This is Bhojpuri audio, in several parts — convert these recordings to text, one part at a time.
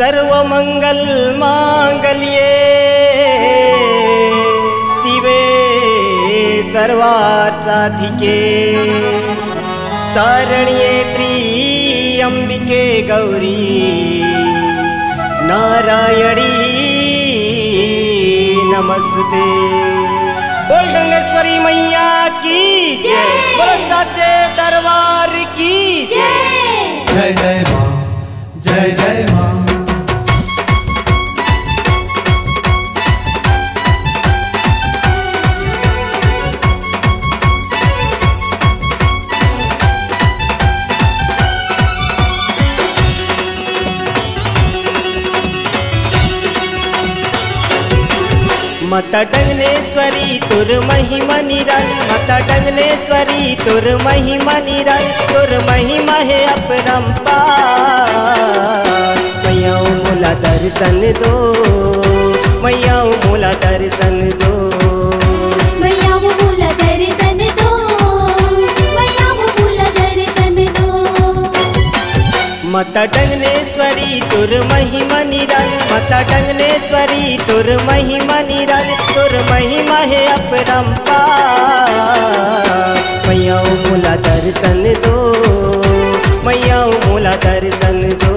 सर्वमंगल मांगल्ये शिवे सर्वार्थसाधिके शरण्ये त्र्यंबिके गौरी नारायणी नमस्ते। बोल गंगेश्वरी मैया की जय, बोल साचे दरबार की जय। जय जय माँ, जय जय माँ। माता डंगनेश्वरी तुर महिमा निराली, माता डंगनेश्वरी तुर महिमा निराली, तुर महिमा है अपरंपार। मैयाओ मोला दर्शन दो, मैयाओ मोला दर्शन दो, मैयाओ मोला दर्शन दो, मैयाओ मोला दर्शन दो। माता डंगनेश्वरी तुर महिमा निराली, माता डंगनेश्वरी तुर महिमा निराली, तुर महिमा है अपरंपार। मैयाओ मोला दर्शन दो, मैयाओ मोला दर्शन दो,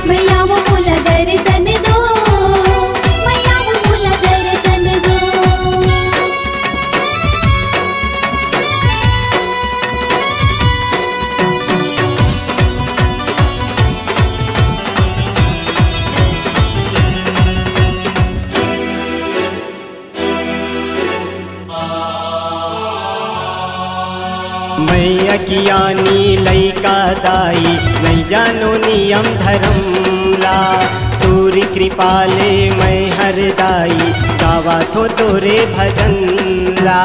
मैयाओ मोला दर्शन दो, मैयाओ मोला दर्शन दो। मैया कियानी लैका दाई, नहीं जानो नियम धर्म ला, तोरी कृपाले मैं हर दाई, गावा थो तोरे भजन ला।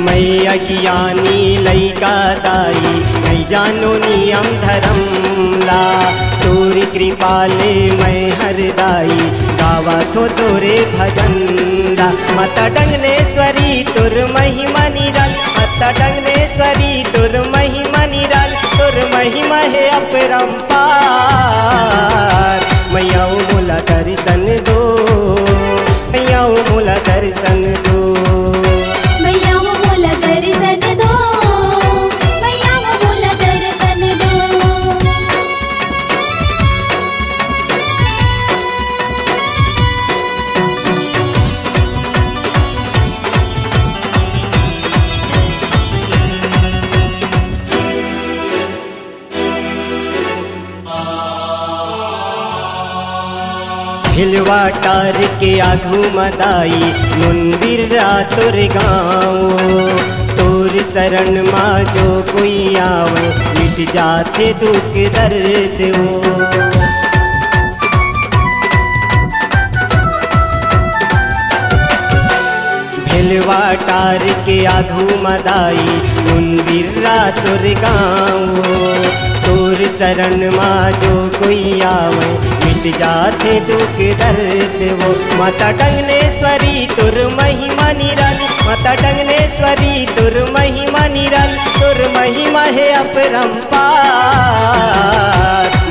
मैया कियानी लैका दाई, नहीं जानो नियम धर्म ला, तोरी कृपाले मैं हर दाई, गावा थो तोरे भजन ला। माता डंगनेश्वरी तुर महिमा निराली, माता डंगनेश्वरी तुर महिमा निराली, तुर महिमा है अपरंपार। मैयाओ मोला दर्शन दो, मैयाओ मोला दर्शन दो, मैयाओ मोला दर्शन दो, मैयाओ मोला दर्शन दो। हिलवा टार के आघू मदाई, मंदिर रातुर गाँव, तोर शरण माँ जो कोई आव, मिट जाते दुख दर्द वो। हिलवा टार के आघू मदाई, मंदिर रातुर गाँव, तोर शरण माँ जो कोई आव, मिट जाते दुख दर्द वो। माता डंगनेश्वरी तुर महिमा निराली, माता डंगनेश्वरी तुर महिमा निराली, तुर महिमा है अपरंपार।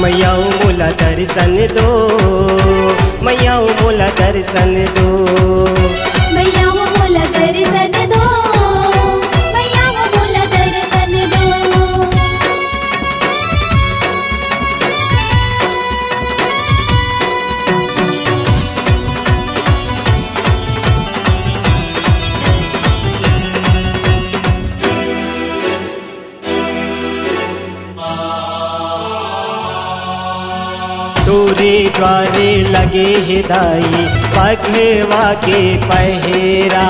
मैयाओ मोला दर्शन दो, मैयाओ मोला दर्शन दो, मैयाओ मोला दर्शन दो, मैयाओ मोला दर्शन दो। तोरे द्वारे लगे हिदाई, पघवा के पहेरा,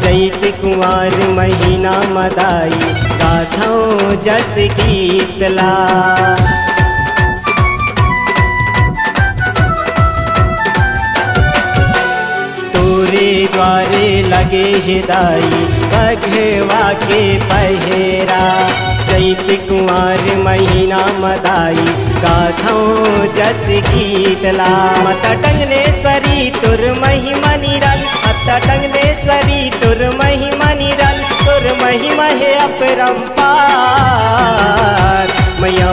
चैत कुंवर महीना मदाई, गाथों जस गीतला। तोरे द्वारे लगे हिदाई, पघवा के पहेरा, चैत कुंवर महीना मदाई, गाथों जस गीतला। माता डंगनेश्वरी तुर महिमा निराली, माता डंगनेश्वरी तुर महिमा निराली, तुर महिमा है अपरंपार। मैया